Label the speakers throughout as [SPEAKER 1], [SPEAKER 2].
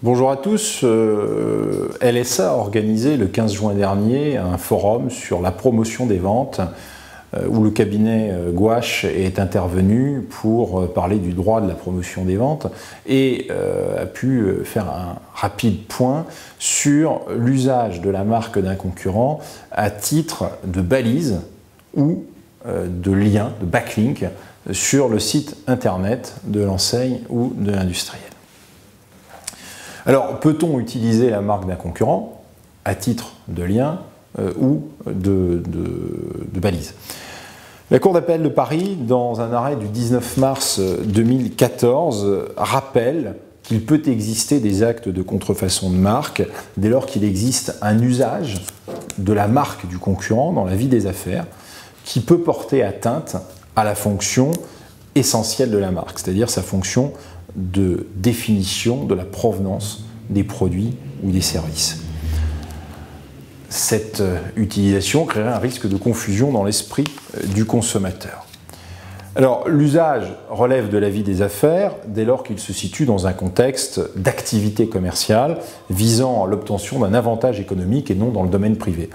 [SPEAKER 1] Bonjour à tous. LSA a organisé le 15 juin dernier un forum sur la promotion des ventes où le cabinet Gouache est intervenu pour parler du droit de la promotion des ventes et a pu faire un rapide point sur l'usage de la marque d'un concurrent à titre de balise ou de lien, de backlink sur le site internet de l'enseigne ou de l'industriel. Alors, peut-on utiliser la marque d'un concurrent à titre de lien ou de balise? La Cour d'appel de Paris, dans un arrêt du 19 mars 2014, rappelle qu'il peut exister des actes de contrefaçon de marque dès lors qu'il existe un usage de la marque du concurrent dans la vie des affaires qui peut porter atteinte à la fonction essentielle de la marque, c'est-à-dire sa fonction de définition de la provenance des produits ou des services. Cette utilisation créerait un risque de confusion dans l'esprit du consommateur. Alors, l'usage relève de la vie des affaires dès lors qu'il se situe dans un contexte d'activité commerciale visant à l'obtention d'un avantage économique et non dans le domaine privé.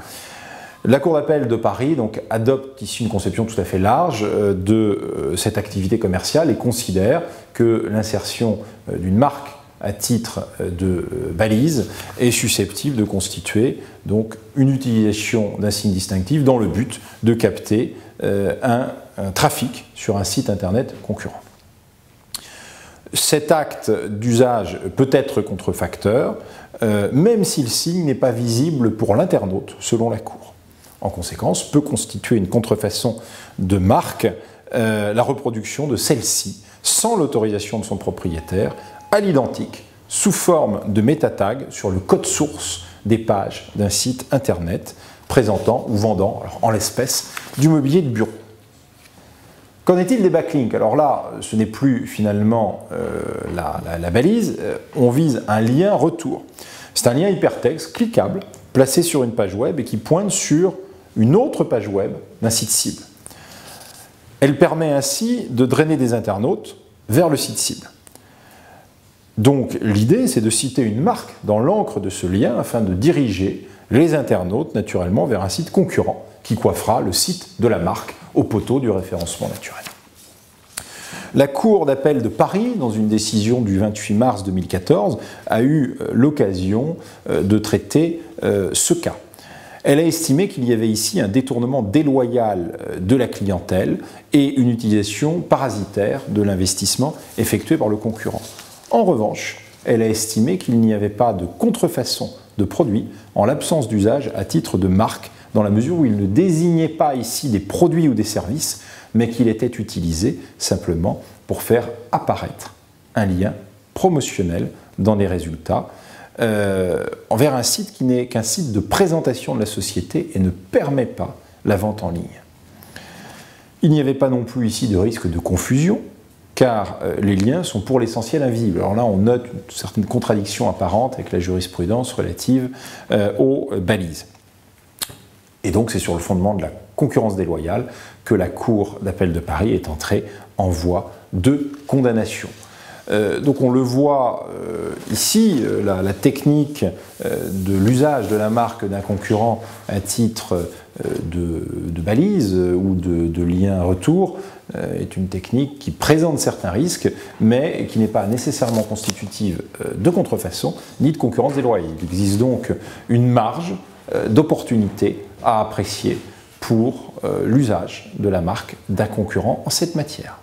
[SPEAKER 1] La Cour d'appel de Paris donc, adopte ici une conception tout à fait large de cette activité commerciale et considère que l'insertion d'une marque à titre de balise est susceptible de constituer donc, une utilisation d'un signe distinctif dans le but de capter un trafic sur un site internet concurrent. Cet acte d'usage peut être contrefacteur, même si le signe n'est pas visible pour l'internaute selon la Cour. En conséquence, peut constituer une contrefaçon de marque la reproduction de celle-ci sans l'autorisation de son propriétaire à l'identique sous forme de métatag sur le code source des pages d'un site internet présentant ou vendant, alors en l'espèce, du mobilier de bureau. Qu'en est-il des backlinks? Alors là, ce n'est plus finalement la balise, on vise un lien retour. C'est un lien hypertexte cliquable placé sur une page web et qui pointe sur une autre page web d'un site cible. Elle permet ainsi de drainer des internautes vers le site cible. Donc l'idée, c'est de citer une marque dans l'encre de ce lien afin de diriger les internautes naturellement vers un site concurrent qui coiffera le site de la marque au poteau du référencement naturel. La Cour d'appel de Paris, dans une décision du 28 mars 2014, a eu l'occasion de traiter ce cas. Elle a estimé qu'il y avait ici un détournement déloyal de la clientèle et une utilisation parasitaire de l'investissement effectué par le concurrent. En revanche, elle a estimé qu'il n'y avait pas de contrefaçon de produit en l'absence d'usage à titre de marque, dans la mesure où il ne désignait pas ici des produits ou des services, mais qu'il était utilisé simplement pour faire apparaître un lien promotionnel dans les résultats envers un site qui n'est qu'un site de présentation de la société et ne permet pas la vente en ligne. Il n'y avait pas non plus ici de risque de confusion, car les liens sont pour l'essentiel invisibles. Alors là, on note une certaine contradiction apparente avec la jurisprudence relative aux balises. Et donc, c'est sur le fondement de la concurrence déloyale que la Cour d'appel de Paris est entrée en voie de condamnation. Donc on le voit ici, la technique de l'usage de la marque d'un concurrent à titre de balise ou de lien retour est une technique qui présente certains risques, mais qui n'est pas nécessairement constitutive de contrefaçon ni de concurrence déloyale. Il existe donc une marge d'opportunité à apprécier pour l'usage de la marque d'un concurrent en cette matière.